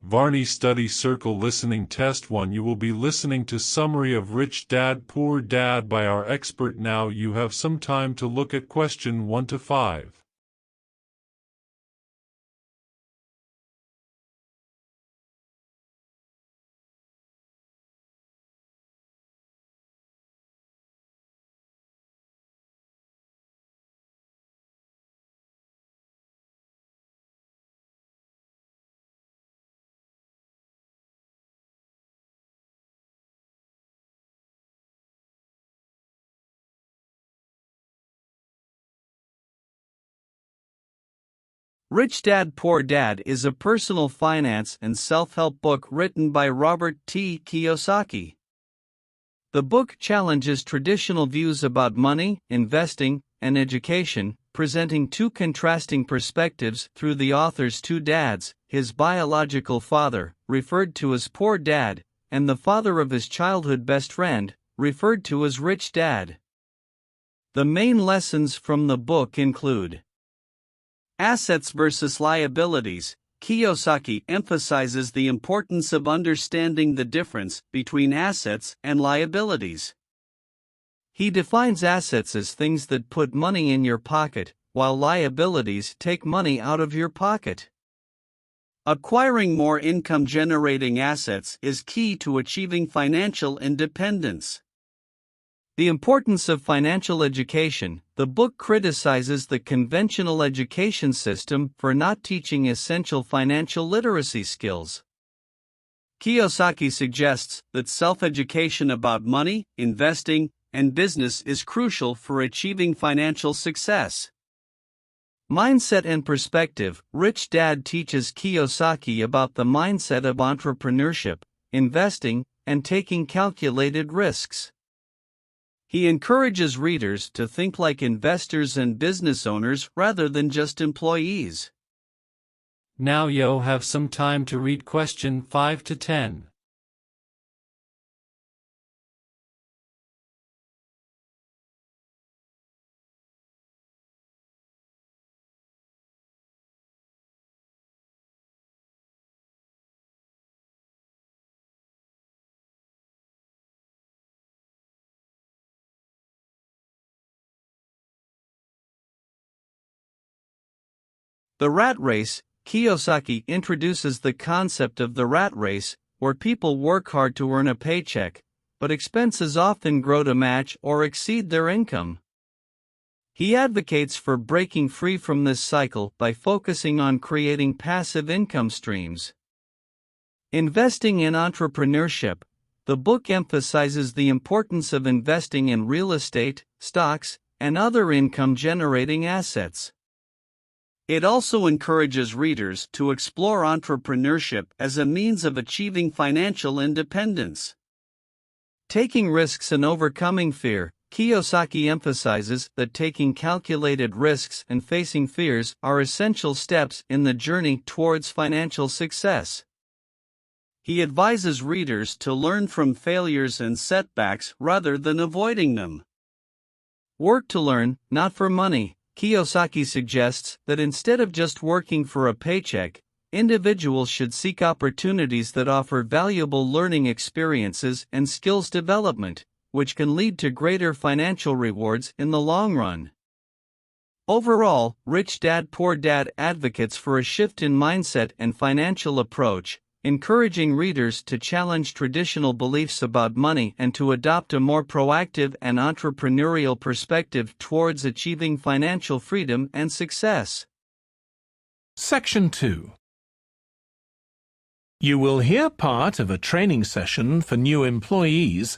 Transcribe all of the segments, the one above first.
Varney Study Circle Listening Test 1. You will be listening to Summary of Rich Dad Poor Dad by our expert. Now you have some time to look at question 1 to 5. Rich Dad Poor Dad is a personal finance and self-help book written by Robert Kiyosaki. The book challenges traditional views about money, investing, and education, presenting two contrasting perspectives through the author's two dads, his biological father, referred to as Poor Dad, and the father of his childhood best friend, referred to as Rich Dad. The main lessons from the book include: assets versus liabilities. Kiyosaki emphasizes the importance of understanding the difference between assets and liabilities. He defines assets as things that put money in your pocket, while liabilities take money out of your pocket. Acquiring more income-generating assets is key to achieving financial independence. The importance of financial education. The book criticizes the conventional education system for not teaching essential financial literacy skills. Kiyosaki suggests that self-education about money, investing, and business is crucial for achieving financial success. Mindset and perspective. Rich Dad teaches Kiyosaki about the mindset of entrepreneurship, investing, and taking calculated risks. He encourages readers to think like investors and business owners rather than just employees. Now you have some time to read question 5 to 10. The rat race. Kiyosaki introduces the concept of the rat race, where people work hard to earn a paycheck, but expenses often grow to match or exceed their income. He advocates for breaking free from this cycle by focusing on creating passive income streams. Investing in entrepreneurship. The book emphasizes the importance of investing in real estate, stocks, and other income-generating assets. It also encourages readers to explore entrepreneurship as a means of achieving financial independence. Taking risks and overcoming fear. Kiyosaki emphasizes that taking calculated risks and facing fears are essential steps in the journey towards financial success. He advises readers to learn from failures and setbacks rather than avoiding them. Work to learn, not for money. Kiyosaki suggests that instead of just working for a paycheck, individuals should seek opportunities that offer valuable learning experiences and skills development, which can lead to greater financial rewards in the long run. Overall, Rich Dad Poor Dad advocates for a shift in mindset and financial approach, encouraging readers to challenge traditional beliefs about money and to adopt a more proactive and entrepreneurial perspective towards achieving financial freedom and success. Section 2. You will hear part of a training session for new employees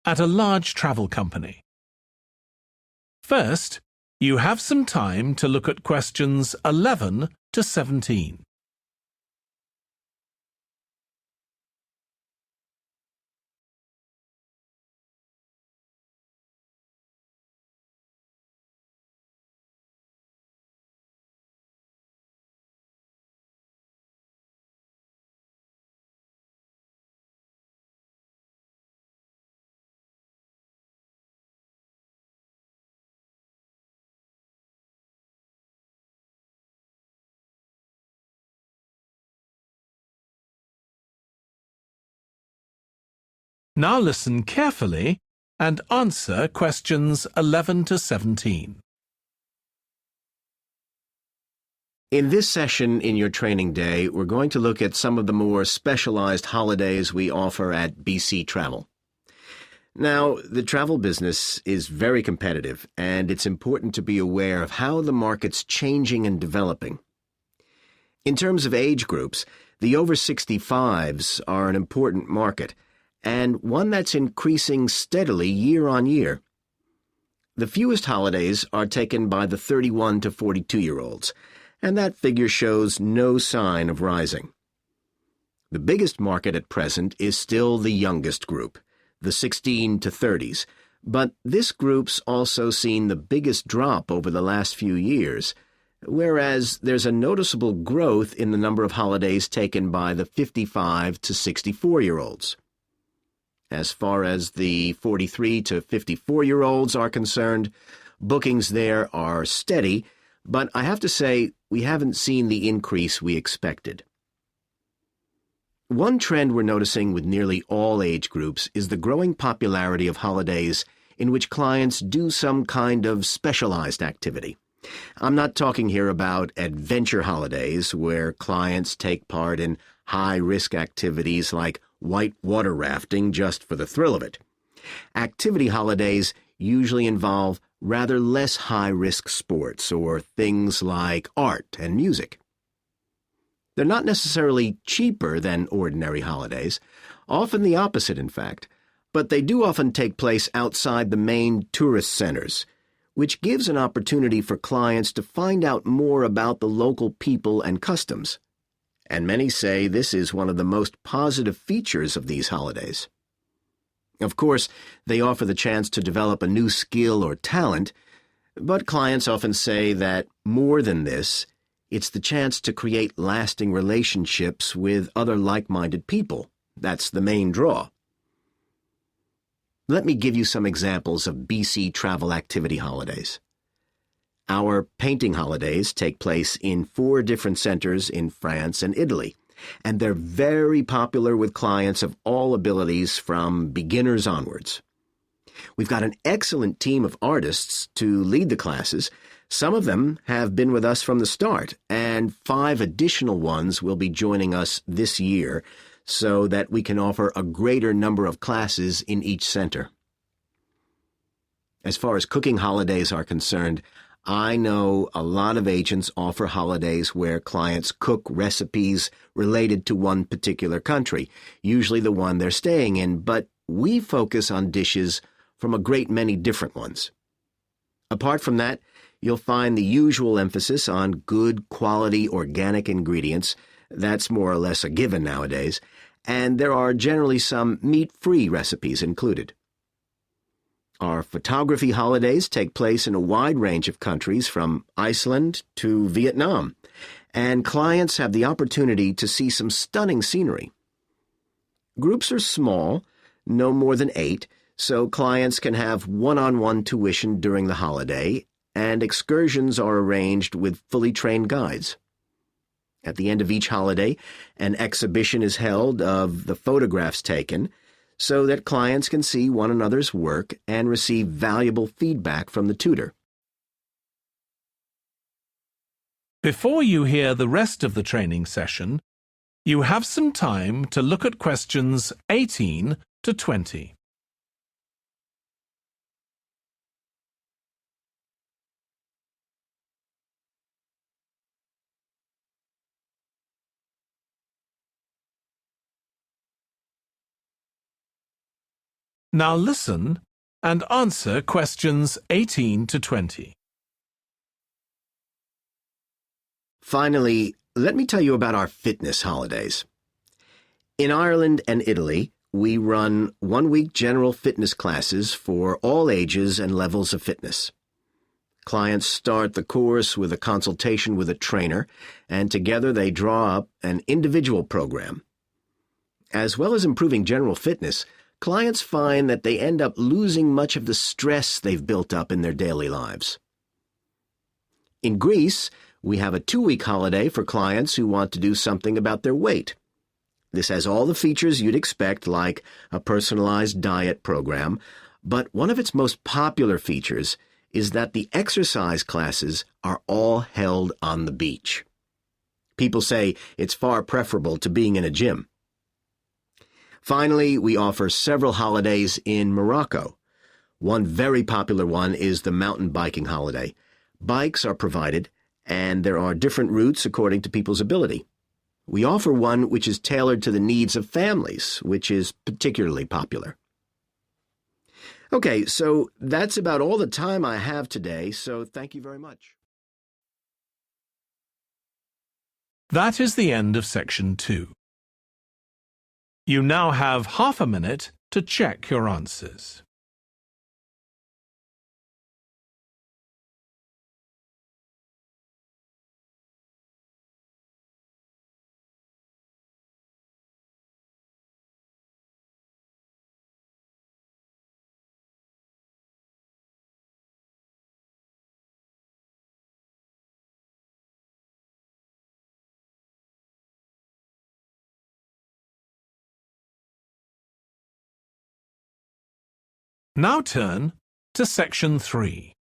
at a large travel company. First, you have some time to look at questions 11 to 17. Now listen carefully and answer questions 11 to 17. In this session in your training day, we're going to look at some of the more specialized holidays we offer at BC Travel. Now, the travel business is very competitive, and it's important to be aware of how the market's changing and developing. In terms of age groups, the over 65s are an important market, and one that's increasing steadily year on year. The fewest holidays are taken by the 31 to 42-year-olds, and that figure shows no sign of rising. The biggest market at present is still the youngest group, the 16 to 30s, but this group's also seen the biggest drop over the last few years, whereas there's a noticeable growth in the number of holidays taken by the 55 to 64-year-olds. As far as the 43 to 54-year-olds are concerned, bookings there are steady, but I have to say we haven't seen the increase we expected. One trend we're noticing with nearly all age groups is the growing popularity of holidays in which clients do some kind of specialized activity. I'm not talking here about adventure holidays where clients take part in high-risk activities like white water rafting just for the thrill of it. Activity holidays usually involve rather less high-risk sports or things like art and music. They're not necessarily cheaper than ordinary holidays, often the opposite in fact, but they do often take place outside the main tourist centers, which gives an opportunity for clients to find out more about the local people and customs. And many say this is one of the most positive features of these holidays. Of course, they offer the chance to develop a new skill or talent, but clients often say that more than this, it's the chance to create lasting relationships with other like-minded people. That's the main draw. Let me give you some examples of BC travel activity holidays. Our painting holidays take place in 4 different centers in France and Italy, and they're very popular with clients of all abilities from beginners onwards. We've got an excellent team of artists to lead the classes. Some of them have been with us from the start, and 5 additional ones will be joining us this year so that we can offer a greater number of classes in each center. As far as cooking holidays are concerned, I know a lot of agents offer holidays where clients cook recipes related to one particular country, usually the one they're staying in, but we focus on dishes from a great many different ones. Apart from that, you'll find the usual emphasis on good quality organic ingredients. That's more or less a given nowadays, and there are generally some meat-free recipes included. Our photography holidays take place in a wide range of countries from Iceland to Vietnam, and clients have the opportunity to see some stunning scenery. Groups are small, no more than 8, so clients can have one-on-one tuition during the holiday, and excursions are arranged with fully trained guides. At the end of each holiday, an exhibition is held of the photographs taken, so that clients can see one another's work and receive valuable feedback from the tutor. Before you hear the rest of the training session, you have some time to look at questions 18 to 20. Now listen and answer questions 18 to 20. Finally, let me tell you about our fitness holidays. In Ireland and Italy, we run one-week general fitness classes for all ages and levels of fitness. Clients start the course with a consultation with a trainer, and together they draw up an individual program. As well as improving general fitness, clients find that they end up losing much of the stress they've built up in their daily lives. In Greece, we have a 2-week holiday for clients who want to do something about their weight. This has all the features you'd expect, like a personalized diet program, but one of its most popular features is that the exercise classes are all held on the beach. People say it's far preferable to being in a gym. Finally, we offer several holidays in Morocco. One very popular one is the mountain biking holiday. Bikes are provided, and there are different routes according to people's ability. We offer one which is tailored to the needs of families, which is particularly popular. Okay, so that's about all the time I have today, so thank you very much. That is the end of section 2. You now have half a minute to check your answers. Now turn to section 3.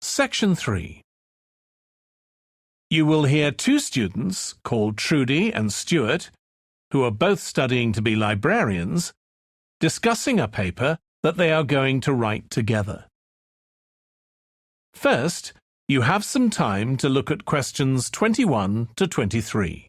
Section 3. You will hear two students called Trudy and Stuart, who are both studying to be librarians, discussing a paper that they are going to write together. First, you have some time to look at questions 21 to 23.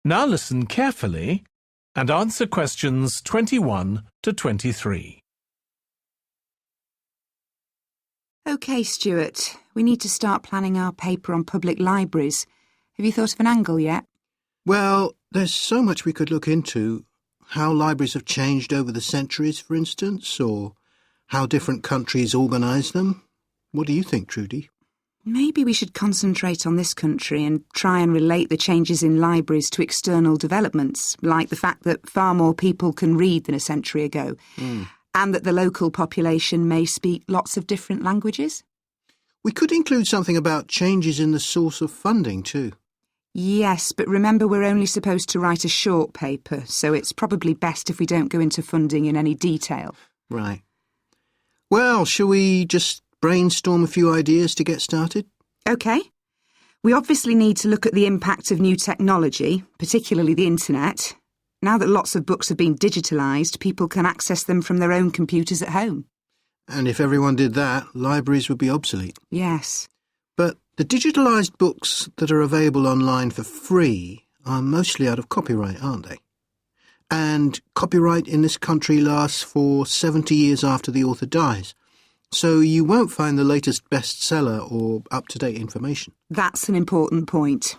Now listen carefully and answer questions 21 to 23. OK, Stuart, we need to start planning our paper on public libraries. Have you thought of an angle yet? Well, there's so much we could look into. How libraries have changed over the centuries, for instance, or how different countries organise them. What do you think, Trudy? Maybe we should concentrate on this country and try and relate the changes in libraries to external developments, like the fact that far more people can read than a century ago, and that the local population may speak lots of different languages. We could include something about changes in the source of funding too. Yes, but remember we're only supposed to write a short paper, so it's probably best if we don't go into funding in any detail. Right. Well, shall we just brainstorm a few ideas to get started? OK. We obviously need to look at the impact of new technology, particularly the internet. Now that lots of books have been digitalised, people can access them from their own computers at home. And if everyone did that, libraries would be obsolete. Yes. But the digitalised books that are available online for free are mostly out of copyright, aren't they? And copyright in this country lasts for 70 years after the author dies. So you won't find the latest bestseller or up-to-date information. That's an important point.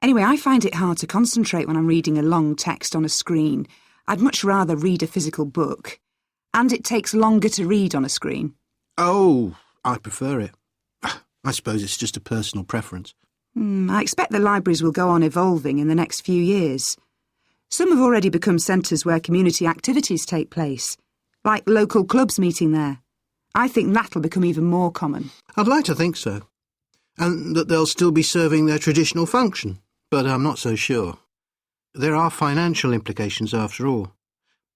Anyway, I find it hard to concentrate when I'm reading a long text on a screen. I'd much rather read a physical book. And it takes longer to read on a screen. Oh, I prefer it. I suppose it's just a personal preference. I expect the libraries will go on evolving in the next few years. Some have already become centres where community activities take place, like local clubs meeting there. I think that'll become even more common. I'd like to think so. And that they'll still be serving their traditional function, but I'm not so sure. There are financial implications after all.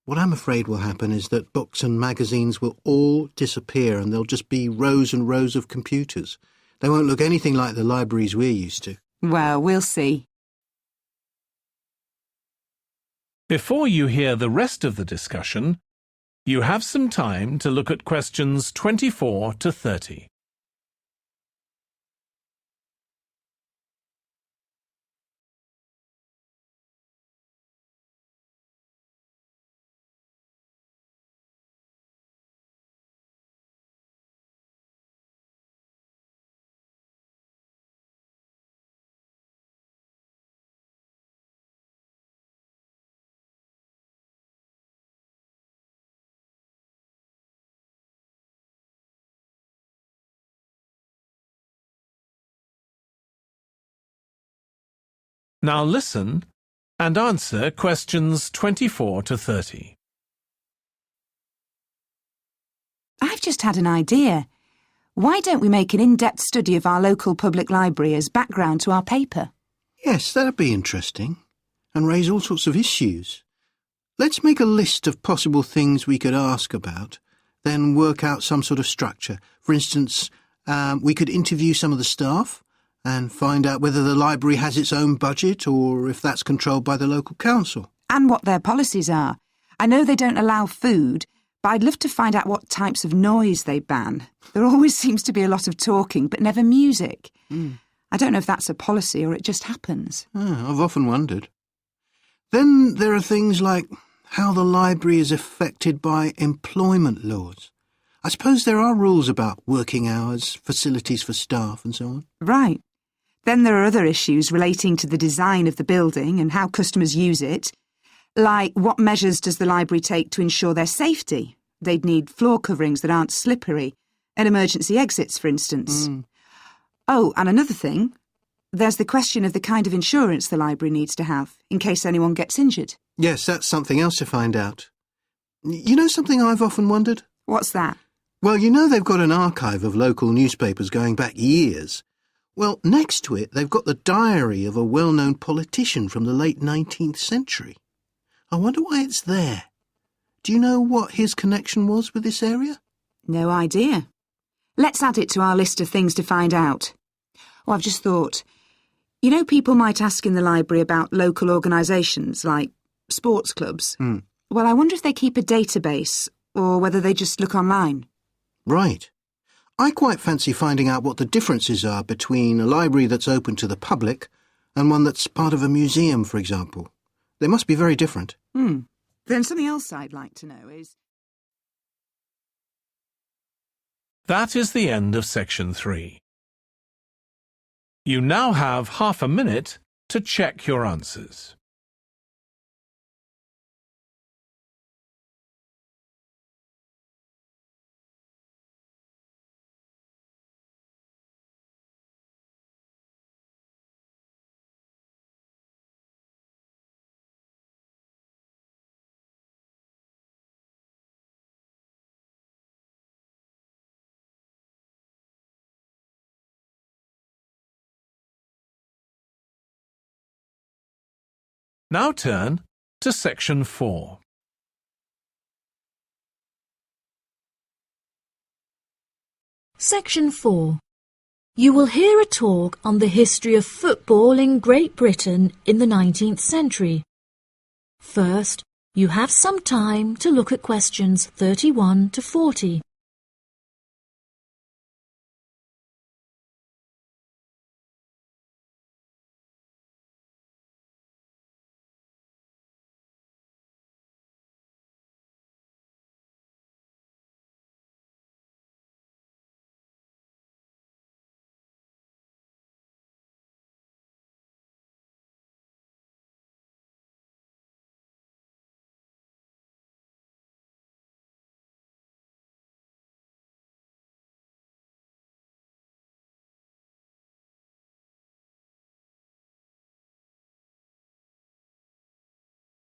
What I'm afraid will happen is that books and magazines will all disappear and there'll just be rows and rows of computers. They won't look anything like the libraries we're used to. Well, we'll see. Before you hear the rest of the discussion, you have some time to look at questions 24 to 30. Now listen and answer questions 24 to 30. I've just had an idea. Why don't we make an in-depth study of our local public library as background to our paper? Yes, that'd be interesting, and raise all sorts of issues. Let's make a list of possible things we could ask about, then work out some sort of structure. For instance, we could interview some of the staff and find out whether the library has its own budget or if that's controlled by the local council. And what their policies are. I know they don't allow food, but I'd love to find out what types of noise they ban. There always seems to be a lot of talking, but never music. I don't know if that's a policy or it just happens. I've often wondered. Then there are things like how the library is affected by employment laws. I suppose there are rules about working hours, facilities for staff and so on. Right. Then there are other issues relating to the design of the building and how customers use it. Like, what measures does the library take to ensure their safety? They'd need floor coverings that aren't slippery, and emergency exits, for instance. Oh, and another thing, there's the question of the kind of insurance the library needs to have, in case anyone gets injured. Yes, that's something else to find out. You know something I've often wondered? What's that? Well, you know they've got an archive of local newspapers going back years. Well, next to it, they've got the diary of a well-known politician from the late 19th century. I wonder why it's there. Do you know what his connection was with this area? No idea. Let's add it to our list of things to find out. Oh, I've just thought, you know, people might ask in the library about local organisations like sports clubs. Well, I wonder if they keep a database or whether they just look online. Right. I quite fancy finding out what the differences are between a library that's open to the public and one that's part of a museum, for example. They must be very different. Then something else I'd like to know is... That is the end of section 3. You now have half a minute to check your answers. Now turn to section 4. Section 4. You will hear a talk on the history of football in Great Britain in the 19th century. First, you have some time to look at questions 31 to 40.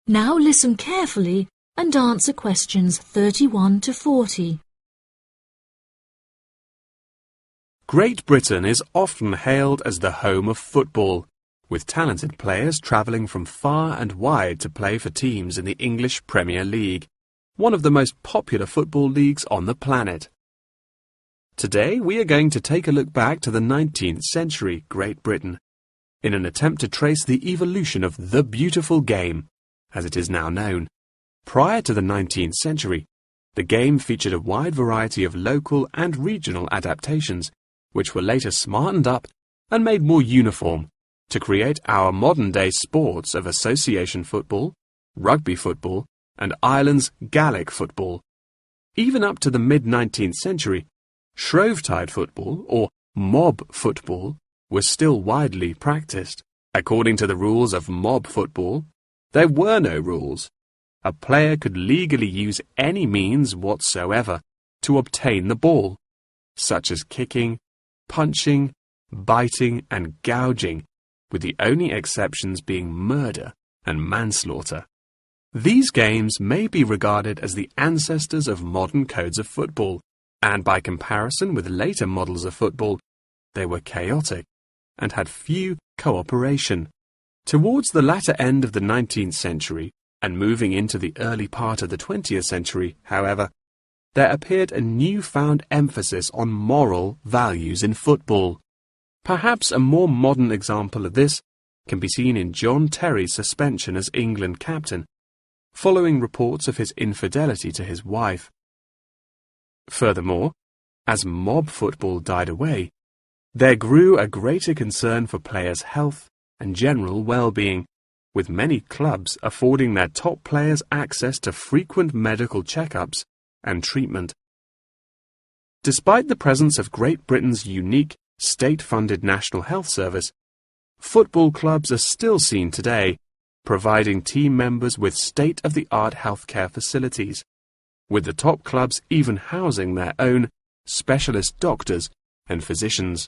Now listen carefully and answer questions 31 to 40. Great Britain is often hailed as the home of football, with talented players travelling from far and wide to play for teams in the English Premier League, one of the most popular football leagues on the planet. Today we are going to take a look back to the 19th century Great Britain, in an attempt to trace the evolution of the beautiful game, as it is now known. Prior to the 19th century, the game featured a wide variety of local and regional adaptations, which were later smartened up and made more uniform to create our modern-day sports of association football, rugby football, and Ireland's Gaelic football. Even up to the mid-19th century, Shrovetide football, or mob football, was still widely practiced. According to the rules of mob football, there were no rules. A player could legally use any means whatsoever to obtain the ball, such as kicking, punching, biting, and gouging, with the only exceptions being murder and manslaughter. These games may be regarded as the ancestors of modern codes of football, and by comparison with later models of football, they were chaotic and had few cooperation. Towards the latter end of the 19th century and moving into the early part of the 20th century, however, there appeared a newfound emphasis on moral values in football. Perhaps a more modern example of this can be seen in John Terry's suspension as England captain, following reports of his infidelity to his wife. Furthermore, as mob football died away, there grew a greater concern for players' health and general well-being, with many clubs affording their top players access to frequent medical checkups and treatment. Despite the presence of Great Britain's unique state-funded National Health Service, football clubs are still seen today providing team members with state-of-the-art healthcare facilities, with the top clubs even housing their own specialist doctors and physicians.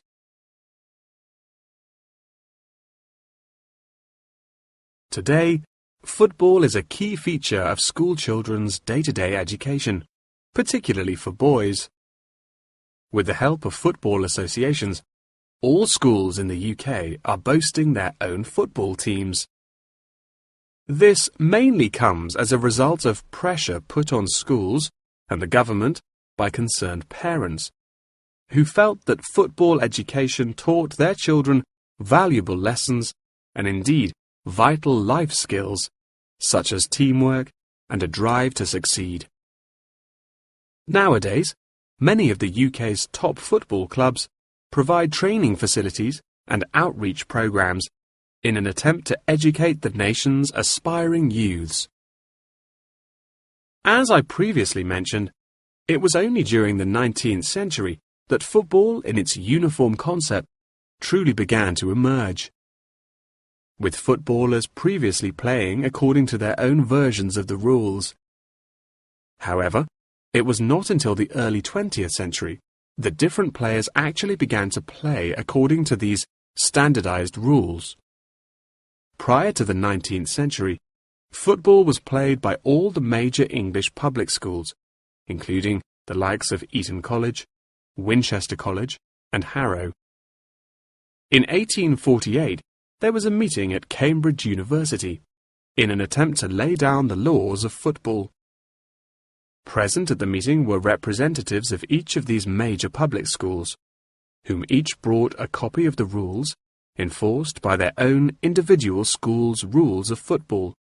Today, football is a key feature of school children's day-to-day education, particularly for boys. With the help of football associations, all schools in the UK are boasting their own football teams. This mainly comes as a result of pressure put on schools and the government by concerned parents, who felt that football education taught their children valuable lessons and indeed vital life skills, such as teamwork and a drive to succeed. Nowadays, many of the UK's top football clubs provide training facilities and outreach programs in an attempt to educate the nation's aspiring youths. As I previously mentioned, it was only during the 19th century that football in its uniform concept truly began to emerge, with footballers previously playing according to their own versions of the rules. However, it was not until the early 20th century that different players actually began to play according to these standardized rules. Prior to the 19th century, football was played by all the major English public schools, including the likes of Eton College, Winchester College, and Harrow. In 1848, there was a meeting at Cambridge University in an attempt to lay down the laws of football. Present at the meeting were representatives of each of these major public schools, whom each brought a copy of the rules enforced by their own individual school's rules of football.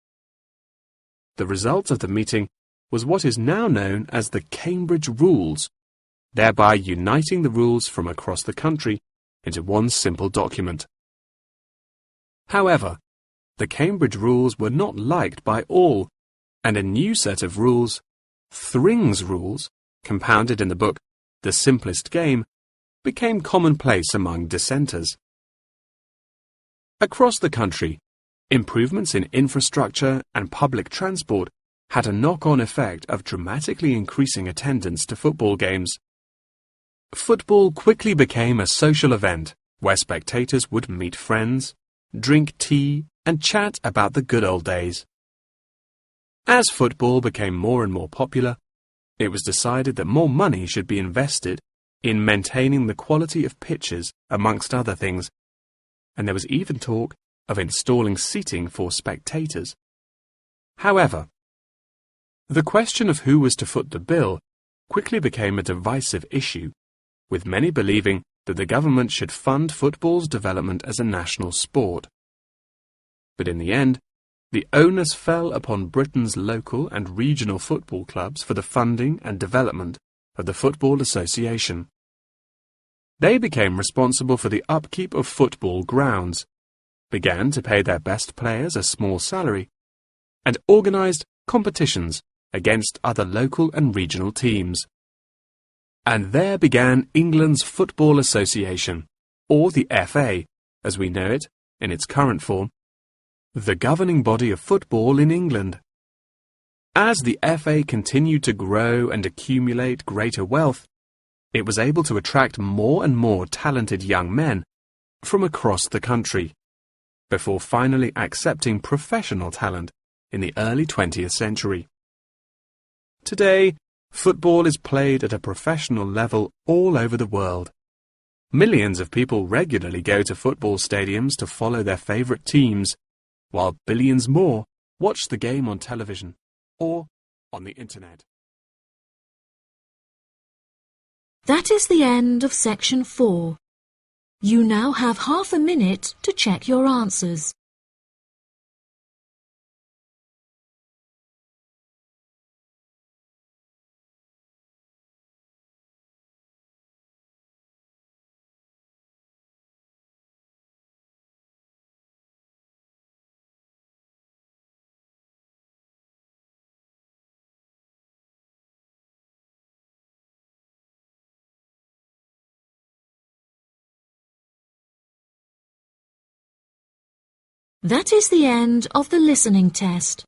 The result of the meeting was what is now known as the Cambridge Rules, thereby uniting the rules from across the country into one simple document. However, the Cambridge Rules were not liked by all, and a new set of rules, Thring's Rules, compounded in the book The Simplest Game, became commonplace among dissenters. Across the country, improvements in infrastructure and public transport had a knock-on effect of dramatically increasing attendance to football games. Football quickly became a social event where spectators would meet friends, drink tea, and chat about the good old days. As football became more and more popular, it was decided that more money should be invested in maintaining the quality of pitches, amongst other things, and there was even talk of installing seating for spectators. However, the question of who was to foot the bill quickly became a divisive issue, with many believing that the government should fund football's development as a national sport. But in the end, the onus fell upon Britain's local and regional football clubs for the funding and development of the Football Association. They became responsible for the upkeep of football grounds, began to pay their best players a small salary, and organised competitions against other local and regional teams. And there began England's Football Association, or the FA, as we know it in its current form, the governing body of football in England. As the FA continued to grow and accumulate greater wealth, it was able to attract more and more talented young men from across the country, before finally accepting professional talent in the early 20th century. Today, football is played at a professional level all over the world. Millions of people regularly go to football stadiums to follow their favorite teams, while billions more watch the game on television or on the internet. That is the end of section 4. You now have half a minute to check your answers. That is the end of the listening test.